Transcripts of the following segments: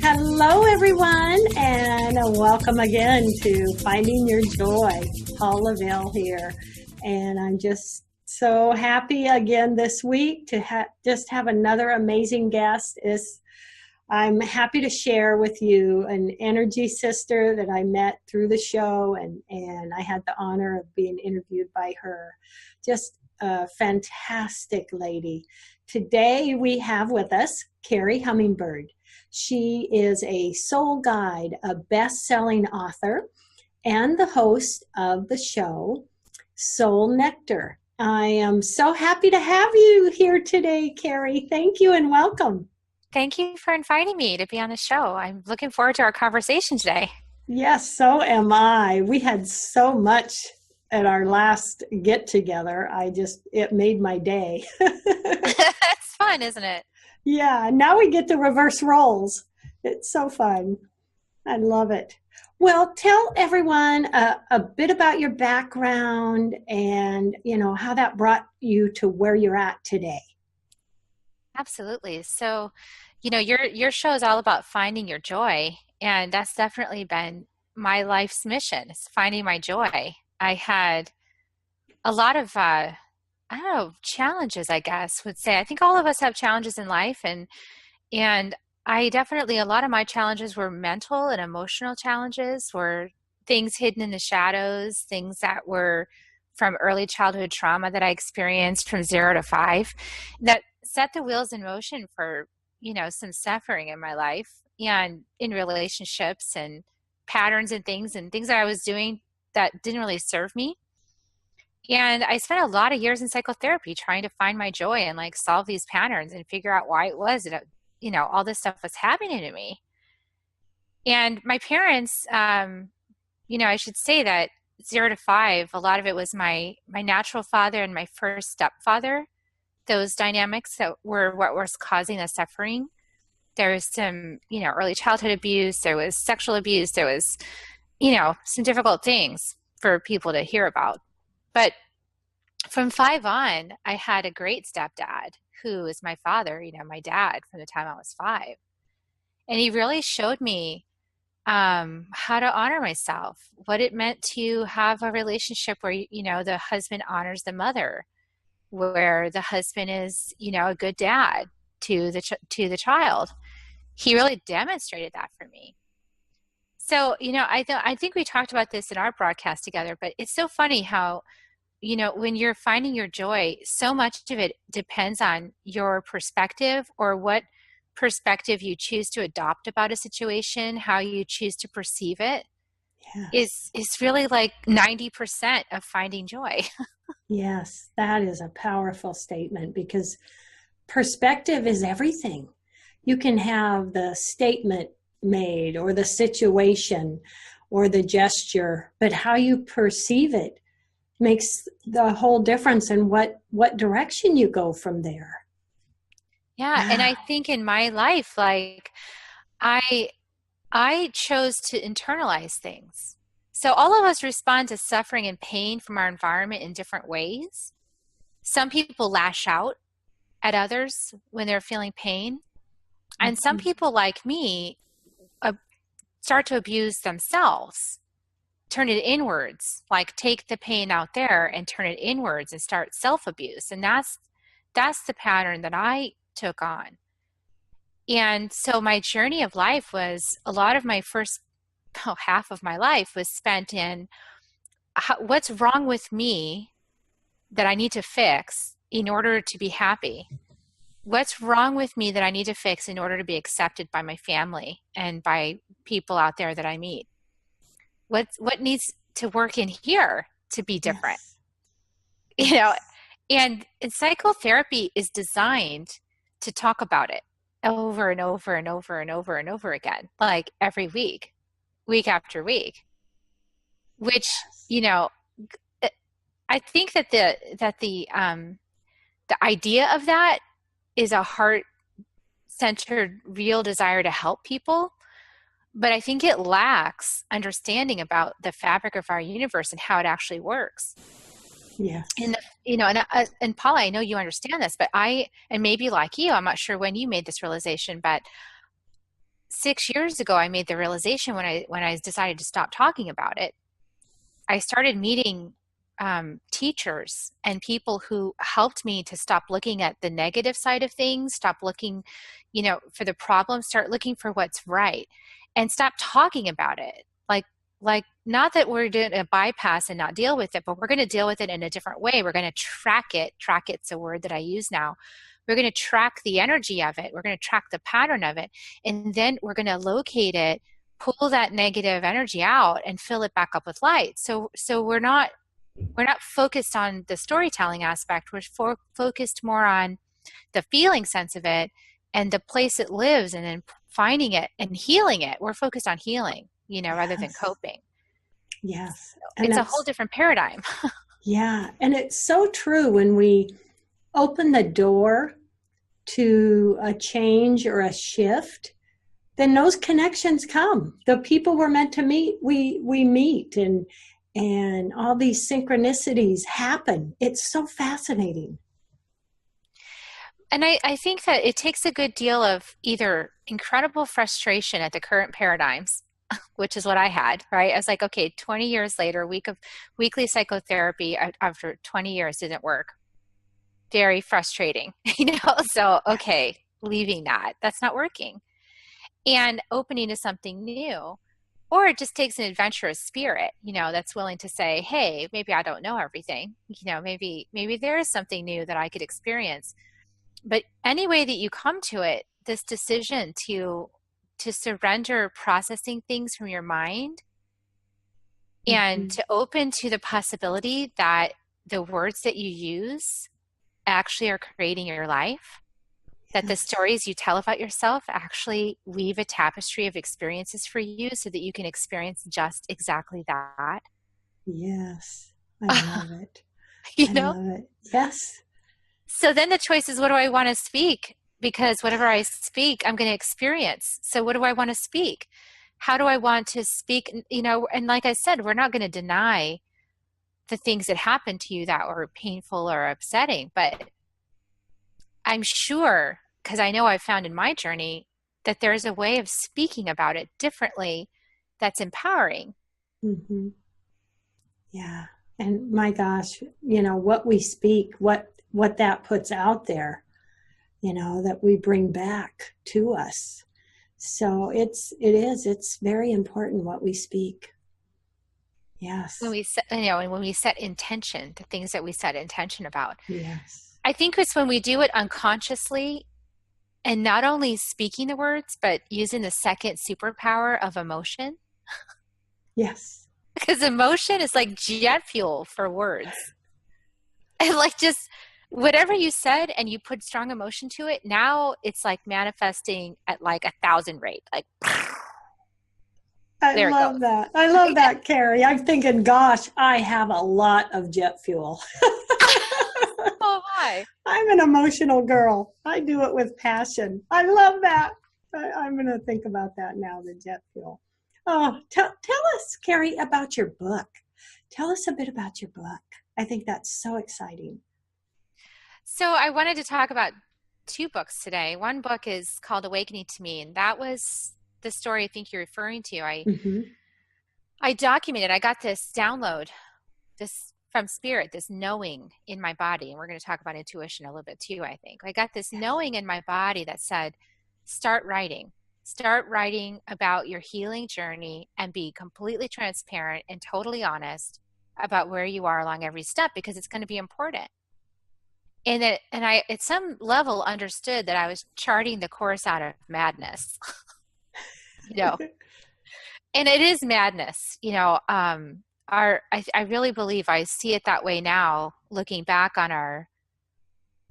Hello, everyone, and welcome again to Finding Your Joy. Paula Vail here, and I'm just so happy again this week to just have another amazing guest. I'm happy to share with you an energy sister that I met through the show, and I had the honor of being interviewed by her. Just a fantastic lady. Today we have with us Kerri Hum. She is a soul guide, a best-selling author, and the host of the show, Soul Nectar. I am so happy to have you here today, Kerri. Thank you and welcome. Thank you for inviting me to be on the show. I'm looking forward to our conversation today. Yes, so am I. We had so much at our last get-together. It made my day. It's fun, isn't it? Yeah, now we get to reverse roles. It's so fun. I love it. Well, tell everyone a bit about your background and, how that brought you to where you're at today. Absolutely. So, your show is all about finding your joy, and that's definitely been my life's mission, is finding my joy. I had a lot of challenges, I guess, would say. I think all of us have challenges in life, and I definitely, a lot of my challenges were mental and emotional challenges, were things hidden in the shadows, things that were from early childhood trauma that I experienced from 0 to 5, that set the wheels in motion for, some suffering in my life and in relationships and patterns and things that I was doing that didn't really serve me. And I spent a lot of years in psychotherapy trying to find my joy and solve these patterns and figure out why it was that, all this stuff was happening to me. And my parents, I should say that 0 to 5, a lot of it was my natural father and my first stepfather, those dynamics that were what was causing the suffering. There was some, early childhood abuse, there was sexual abuse, there was, some difficult things for people to hear about. But from 5 on, I had a great stepdad who was my father, my dad from the time I was 5. And he really showed me how to honor myself, what it meant to have a relationship where, the husband honors the mother, where the husband is, a good dad to the child. He really demonstrated that for me. So, I think we talked about this in our broadcast together, but it's so funny how, when you're finding your joy, so much of it depends on your perspective, or what perspective you choose to adopt about a situation, how you choose to perceive it. Yes. is really 90% of finding joy. Yes, that is a powerful statement, because perspective is everything. You can have the statement made or the situation or the gesture, but how you perceive it makes the whole difference in what direction you go from there. Yeah. And I think in my life, I chose to internalize things. So all of us respond to suffering and pain from our environment in different ways. Some people lash out at others when they're feeling pain. And some people, like me, start to abuse themselves, turn it inwards, take the pain out there and turn it inwards and start self-abuse. And that's the pattern that I took on. And so my journey of life was, a lot of my first half of my life was spent in what's wrong with me that I need to fix in order to be happy. What's wrong with me that I need to fix in order to be accepted by my family and by people out there that I meet? What needs to work in here to be different? Yes. And psychotherapy is designed to talk about it over and over and over and over and over again, every week after week, which, I think that the idea of that is a heart-centered, real desire to help people. But I think it lacks understanding about the fabric of our universe and how it actually works. Yeah. And Paula, I know you understand this, but and maybe like you, I'm not sure when you made this realization, but 6 years ago, I made the realization when I decided to stop talking about it. I started meeting teachers and people who helped me to stop looking at the negative side of things, stop looking, for the problem, start looking for what's right, and stop talking about it. Like not that we're doing a bypass and not deal with it, but we're going to deal with it in a different way. We're going to track it. Track it's a word that I use now. We're going to track the energy of it. We're going to track the pattern of it. And then we're going to locate it, pull that negative energy out and fill it back up with light. So we're not focused on the storytelling aspect. We're focused more on the feeling sense of it and the place it lives, and then finding it and healing it. We're focused on healing, rather than coping. Yes. So it's a whole different paradigm. Yeah. And it's so true when we open the door to a change or a shift, then those connections come. The people we're meant to meet, we meet, and all these synchronicities happen. It's so fascinating. And I think that it takes a good deal of either incredible frustration at the current paradigms, which is what I had, right? I was like, okay, 20 years later, a week of weekly psychotherapy after 20 years didn't work. Very frustrating, So, okay, leaving that's not working, and opening to something new. Or it just takes an adventurous spirit, that's willing to say, hey, maybe I don't know everything. Maybe there is something new that I could experience. But any way that you come to it, this decision to surrender processing things from your mind and to open to the possibility that the words that you use actually are creating your life, that the stories you tell about yourself actually weave a tapestry of experiences for you so that you can experience just exactly that. Yes. I love it. I love it. Yes. So then the choice is, what do I want to speak? Because whatever I speak, I'm going to experience. So what do I want to speak? How do I want to speak? And like I said, we're not going to deny the things that happened to you that were painful or upsetting, but I'm sure, because I know I've found in my journey, that there's a way of speaking about it differently that's empowering. Mm-hmm. Yeah. And my gosh, what we speak, what that puts out there, that we bring back to us. So it's very important what we speak. Yes. When we set, and when we set intention, the things that we set intention about. Yes. I think it's when we do it unconsciously, and not only speaking the words, but using the second superpower of emotion. Yes. Because emotion is like jet fuel for words. And like just whatever you said and you put strong emotion to it, now it's like manifesting at like 1,000 rate. Like, I love that. I love that, Kerri. I'm thinking, gosh, I have a lot of jet fuel. Oh, hi. I'm an emotional girl. I do it with passion. I love that. I'm going to think about that now, the jet fuel. Oh, tell us, Kerri, about your book. Tell us a bit about your book. I think that's so exciting. So I wanted to talk about 2 books today. One book is called Awakening to Me, and that was the story I think you're referring to. I documented, I got this download, this from spirit, this knowing in my body. And we're going to talk about intuition a little bit too, I think. I got this knowing in my body that said, start writing about your healing journey and be completely transparent and totally honest about where you are along every step, because it's going to be important. And I, at some level, understood that I was charting the course out of madness. And it is madness, I really believe, I see it that way now, looking back on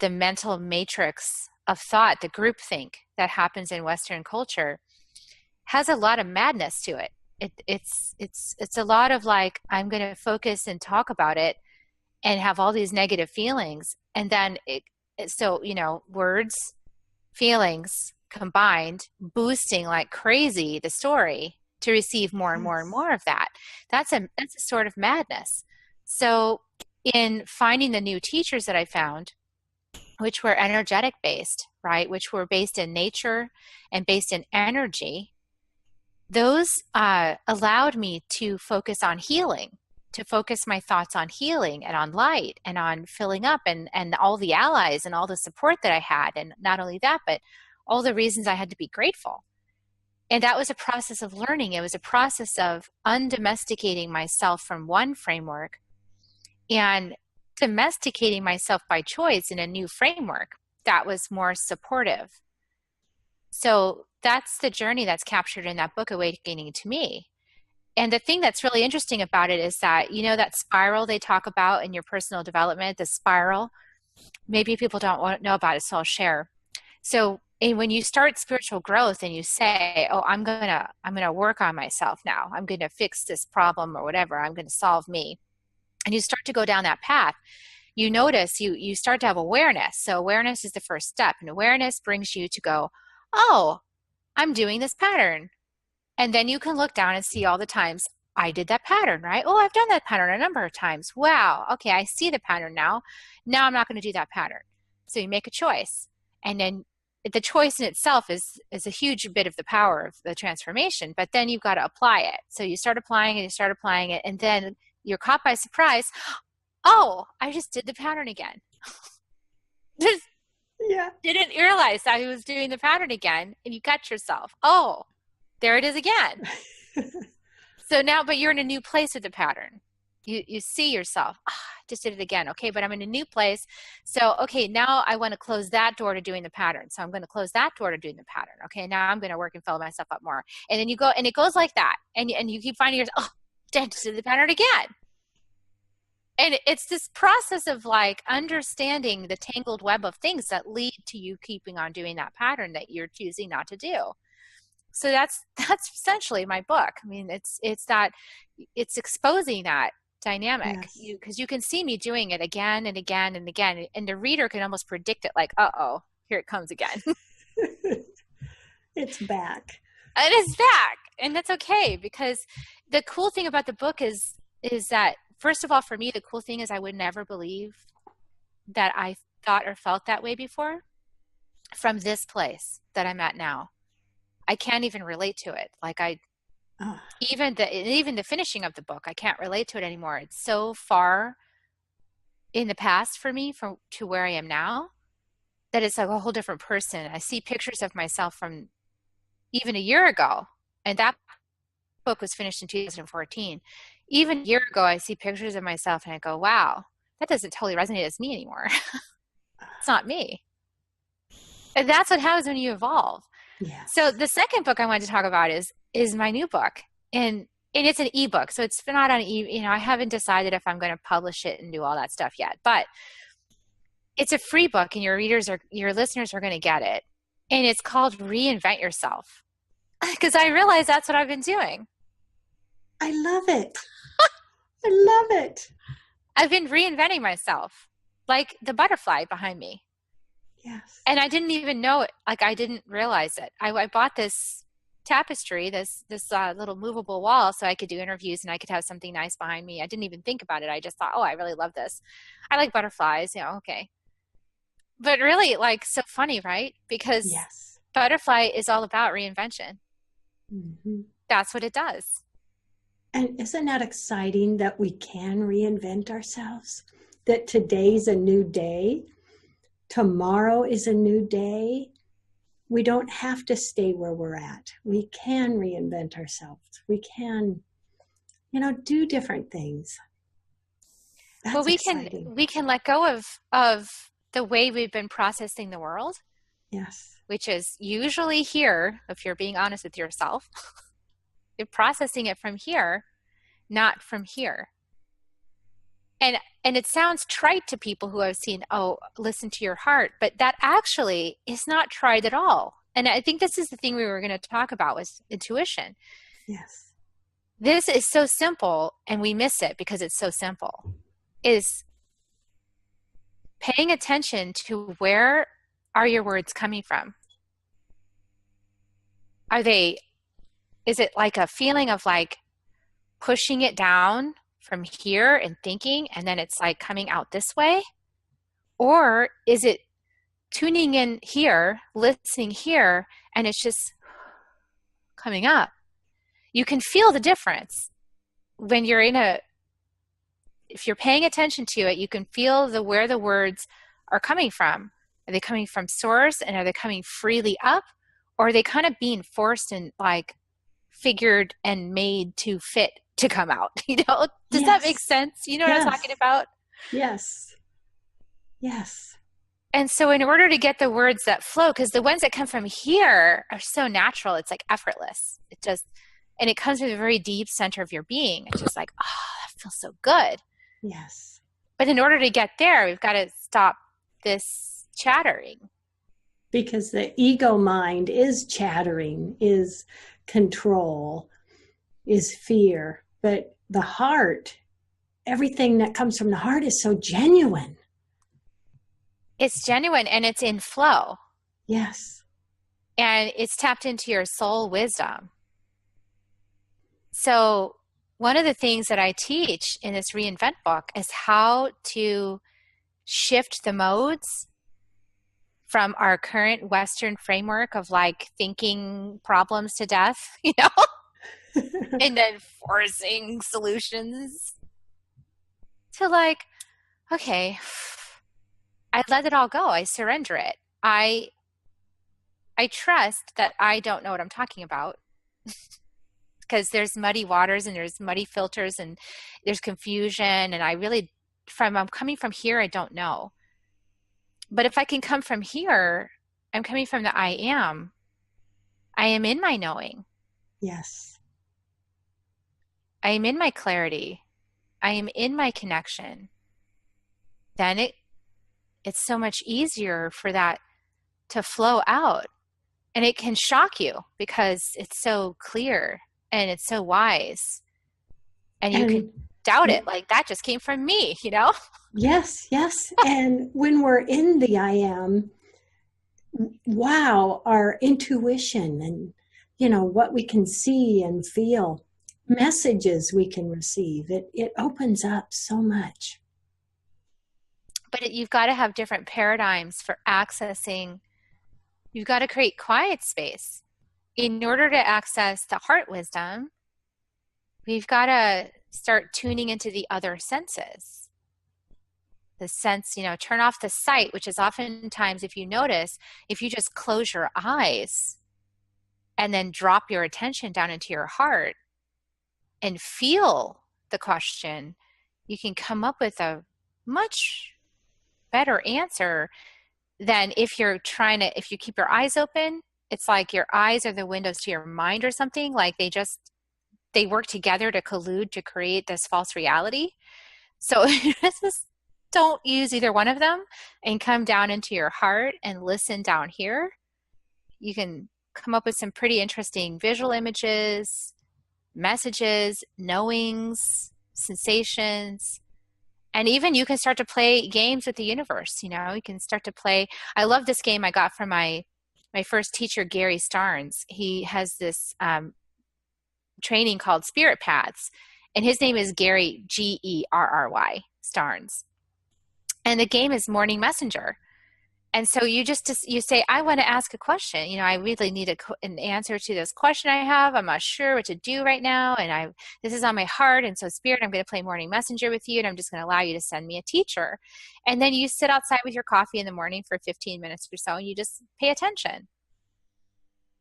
the mental matrix of thought, the groupthink that happens in Western culture has a lot of madness to it. It's a lot of like, I'm going to focus and talk about it and have all these negative feelings. And then words, feelings combined, boosting like crazy the story to receive more and more and more of that. That's a sort of madness. So in finding the new teachers that I found, which were energetic based, right, which were based in nature and based in energy, those allowed me to focus on healing, to focus my thoughts on healing and on light and on filling up and all the allies and all the support that I had. And not only that, but all the reasons I had to be grateful. And that was a process of learning. It was a process of undomesticating myself from one framework and domesticating myself by choice in a new framework that was more supportive. So that's the journey that's captured in that book, Awakening to Me. And the thing that's really interesting about it is that, you know, that spiral they talk about in your personal development, the spiral, maybe people don't know about it, so I'll share. So and when you start spiritual growth and you say, oh, I'm gonna work on myself now, I'm gonna fix this problem or whatever, I'm gonna solve me, and you start to go down that path, you notice you start to have awareness. So awareness is the first step, and awareness brings you to go, oh, I'm doing this pattern. And then you can look down and see all the times I did that pattern, right? Oh, I've done that pattern a number of times. Wow. Okay, I see the pattern now. Now I'm not going to do that pattern. So you make a choice. And then the choice in itself is a huge bit of the power of the transformation, but then you've got to apply it. So you start applying it, and then you're caught by surprise. Oh, I just did the pattern again. Just Yeah. didn't realize that I was doing the pattern again, and you catch yourself. Oh, there it is again. So now, but you're in a new place with the pattern. You see yourself, just did it again. Okay, but I'm in a new place. So, okay, now I want to close that door to doing the pattern. So I'm going to close that door to doing the pattern. Okay, now I'm going to work and fill myself up more. And then you go, and it goes like that. And you keep finding yourself, oh, just did the pattern again. And it's this process of like understanding the tangled web of things that lead to you keeping on doing that pattern that you're choosing not to do. So that's essentially my book. I mean, it's exposing that dynamic, Yes. because you can see me doing it again and again and again, and the reader can almost predict it, like, uh-oh, here it comes again. It's back. It is back, and that's okay, because the cool thing about the book is that, first of all, for me, the cool thing is I would never believe that I thought or felt that way before from this place that I'm at now. I can't even relate to it. Like Oh, even the finishing of the book, I can't relate to it anymore. It's so far in the past for me from to where I am now that it's like a whole different person. I see pictures of myself from even a year ago, and that book was finished in 2014. Even a year ago, I see pictures of myself and I go, wow, that doesn't totally resonate as me anymore. It's not me. And that's what happens when you evolve. yes. So the second book I wanted to talk about is my new book, and it's an ebook. So it's not on I haven't decided if I'm going to publish it and do all that stuff yet, but it's a free book, and your listeners are going to get it. And it's called Reinvent Yourself, because I realize that's what I've been doing. I love it. I love it. I've been reinventing myself, like the butterfly behind me. Yes. And I didn't even know it. Like, I didn't realize it. I bought this tapestry, this little movable wall, so I could do interviews and I could have something nice behind me. I didn't even think about it. I just thought, oh, I really love this. I like butterflies, okay. But really, like, so funny, right? Because Yes. butterfly is all about reinvention. Mm-hmm. That's what it does. And isn't that exciting that we can reinvent ourselves? That today's a new day. Tomorrow is a new day. We don't have to stay where we're at. We can reinvent ourselves. We can, do different things. That's Well, exciting. we can let go of the way we've been processing the world, Yes. which is usually here, if you're being honest with yourself. You're processing it from here, not from here. And it sounds trite to people who have seen, oh, listen to your heart, but that actually is not trite at all. And I think this is the thing we were going to talk about, was intuition. Yes. This is so simple, and we miss it because it's so simple, is paying attention to where are your words coming from? Is it like a feeling of like pushing it down from here and thinking, and then it's like coming out this way? Or is it tuning in here, listening here, and it's just coming up? you can feel the difference when you're if you're paying attention to it, you can feel where the words are coming from. Are they coming from source, and are they coming freely up, or are they kind of being forced and like figured and made to fit to come out? Does that make sense? You know what I'm talking about? Yes. Yes. And so in order to get the words that flow, because the ones that come from here are so natural, it's like effortless. And it comes from the very deep center of your being. It's just like, oh, that feels so good. Yes. But in order to get there, we've got to stop this chattering. Because the ego mind is chattering, is control, is fear. But the heart, everything that comes from the heart is so genuine. It's genuine and it's in flow. Yes. And it's tapped into your soul wisdom. So one of the things that I teach in this Reinvent book is how to shift the modes from our current Western framework of like thinking problems to death, and then forcing solutions to like, okay, I let it all go. I surrender it. I trust that I don't know what I'm talking about because there's muddy waters and there's muddy filters and there's confusion. And I'm coming from here, I don't know. But if I can come from here, I'm coming from the I am in my knowing. Yes. I am in my clarity. I am in my connection. Then it's so much easier for that to flow out. And it can shock you because it's so clear and it's so wise. And you can doubt it. Like, that just came from me, Yes, yes. And when we're in the I am, wow, our intuition and, what we can see and feel, messages we can receive, it opens up so much. But you've got to have different paradigms for accessing. You've got to create quiet space. In order to access the heart wisdom, we've got to start tuning into the other senses. The sense, turn off the sight, which is oftentimes, if you notice, if you just close your eyes and then drop your attention down into your heart and feel the question, you can come up with a much better answer than if you keep your eyes open. It's like your eyes are the windows to your mind or something. Like they work together to collude to create this false reality. So just don't use either one of them and come down into your heart and listen down here. You can come up with some pretty interesting visual images, messages, knowings, sensations. And even you can start to play games with the universe. You can start to play. I love this game I got from my first teacher, Gary Starnes. He has this training called Spirit Paths, and his name is Gary, Gerry, Starnes. And the game is Morning Messenger. And so you say, I want to ask a question. I really need an answer to this question I have. I'm not sure what to do right now. And this is on my heart. And so Spirit, I'm going to play Morning Messenger with you. And I'm just going to allow you to send me a teacher. And then you sit outside with your coffee in the morning for 15 minutes or so. And you just pay attention.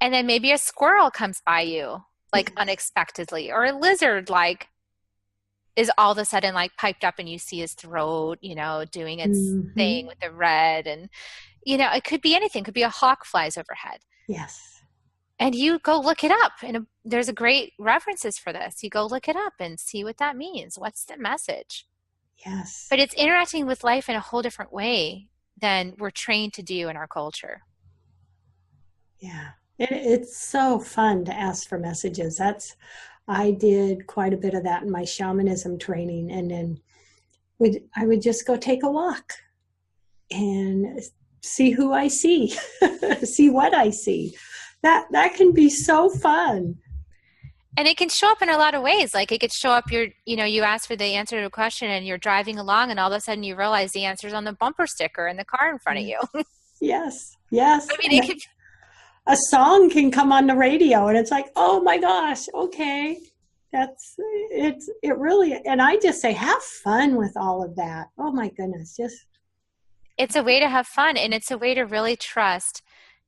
And then maybe a squirrel comes by you like unexpectedly, or a lizard is all of a sudden piped up and you see his throat, doing its thing with the red. And, it could be anything. It could be a hawk flies overhead. Yes. And you go look it up. And there's a great references for this. You go look it up and see what that means. What's the message? Yes. But it's interacting with life in a whole different way than we're trained to do in our culture. Yeah. It's so fun to ask for messages. I did quite a bit of that in my shamanism training, and then I would just go take a walk and see who I see, see what I see. That can be so fun. And it can show up in a lot of ways. Like it could show up, you ask for the answer to a question and you're driving along and all of a sudden you realize the answer's on the bumper sticker in the car in front of you. Yes. Yes. I mean, a song can come on the radio and it's like, oh my gosh, okay. It really, and I just say, have fun with all of that. Oh my goodness. It's a way to have fun, and it's a way to really trust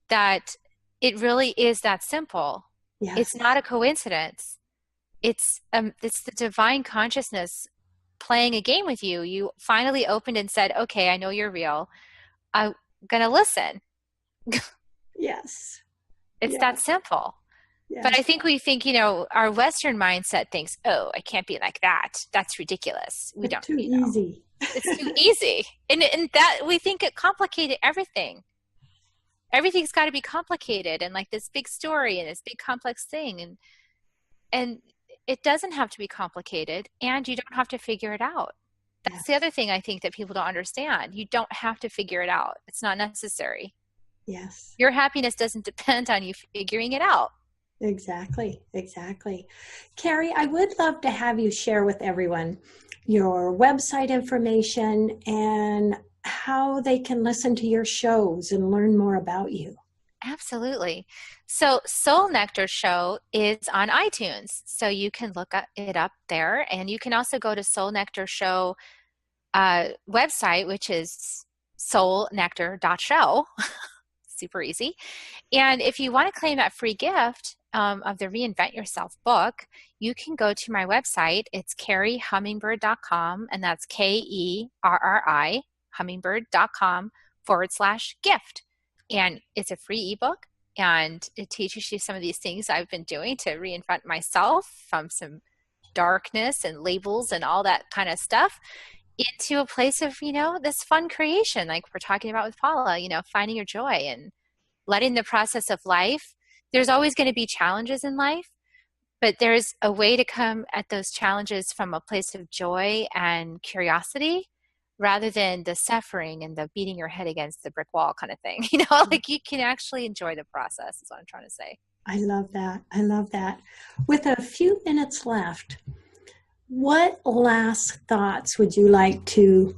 that it really is that simple. Yes. It's not a coincidence. It's the divine consciousness playing a game with you. You finally opened and said, okay, I know you're real. I'm going to listen. Yes. It's Yes. that simple. Yes. But I think we think, our Western mindset thinks, oh, I can't be like that. That's ridiculous. We don't. Too easy. It's too easy. And that we think it complicated everything. Everything's got to be complicated and like this big story and this big complex thing. And it doesn't have to be complicated, and you don't have to figure it out. That's the other thing I think that people don't understand. You don't have to figure it out. It's not necessary. Yes. Your happiness doesn't depend on you figuring it out. Exactly. Kerri, I would love to have you share with everyone your website information and how they can listen to your shows and learn more about you. Absolutely. So Soul Nectar Show is on iTunes. So you can look it up there. And you can also go to Soul Nectar Show website, which is soulnectar.show. Super easy. And if you want to claim that free gift of the Reinvent Yourself book, you can go to my website. It's kerrihummingbird.com, and that's KERRI, hummingbird.com/gift. And it's a free ebook, and it teaches you some of these things I've been doing to reinvent myself from some darkness and labels and all that kind of stuff into a place of, this fun creation, like we're talking about with Paula, finding your joy and letting the process of life. There's always going to be challenges in life, but there's a way to come at those challenges from a place of joy and curiosity rather than the suffering and the beating your head against the brick wall kind of thing. Like you can actually enjoy the process is what I'm trying to say. I love that. With a few minutes left, what last thoughts would you like to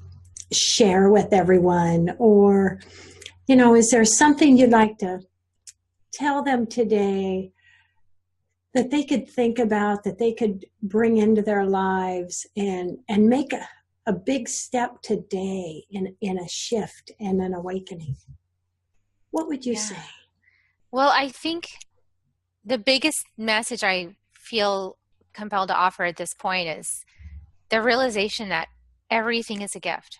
share with everyone? Or, is there something you'd like to tell them today that they could think about, that they could bring into their lives and make a big step today in a shift and an awakening? What would you say? Well, I think the biggest message I feel compelled to offer at this point is the realization that everything is a gift.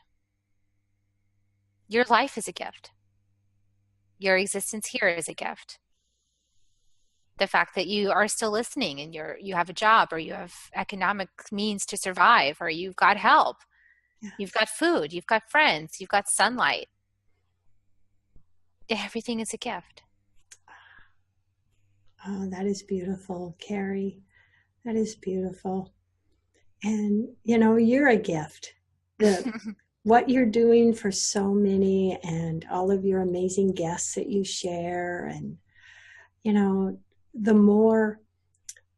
Your life is a gift. Your existence here is a gift. The fact that you are still listening and you have a job, or you have economic means to survive, or you've got help, you've got food, you've got friends, you've got sunlight. Everything is a gift. Oh, that is beautiful, Kerri. That is beautiful. And, you're a gift. What you're doing for so many, and all of your amazing guests that you share. And, the more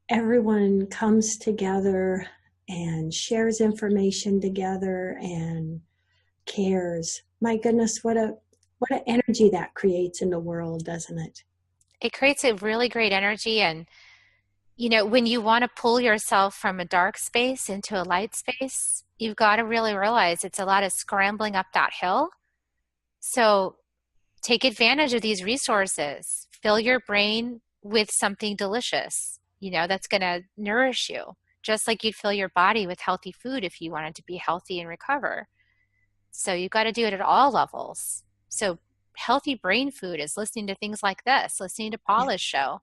everyone comes together and shares information together and cares, my goodness, what an energy that creates in the world, doesn't it? It creates a really great energy. And when you want to pull yourself from a dark space into a light space, you've got to really realize it's a lot of scrambling up that hill. So take advantage of these resources. Fill your brain with something delicious, that's going to nourish you, just like you'd fill your body with healthy food if you wanted to be healthy and recover. So you've got to do it at all levels. So healthy brain food is listening to things like this, listening to Paula's show,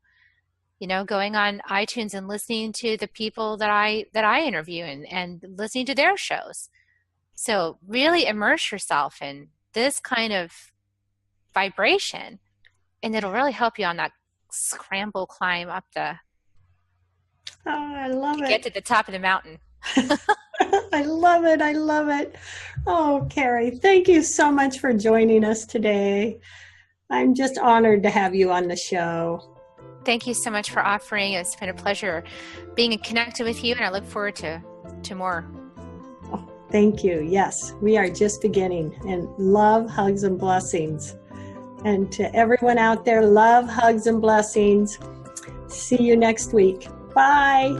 going on iTunes and listening to the people that I interview and listening to their shows. So really immerse yourself in this kind of vibration, and it'll really help you on that scramble climb up I love it. Get to the top of the mountain. I love it. Oh, Kerri, thank you so much for joining us today. I'm just honored to have you on the show. Thank you so much for offering. It's been a pleasure being connected with you, and I look forward to more. Oh, thank you. Yes, we are just beginning. And love, hugs, and blessings. And to everyone out there, love, hugs, and blessings. See you next week. Bye.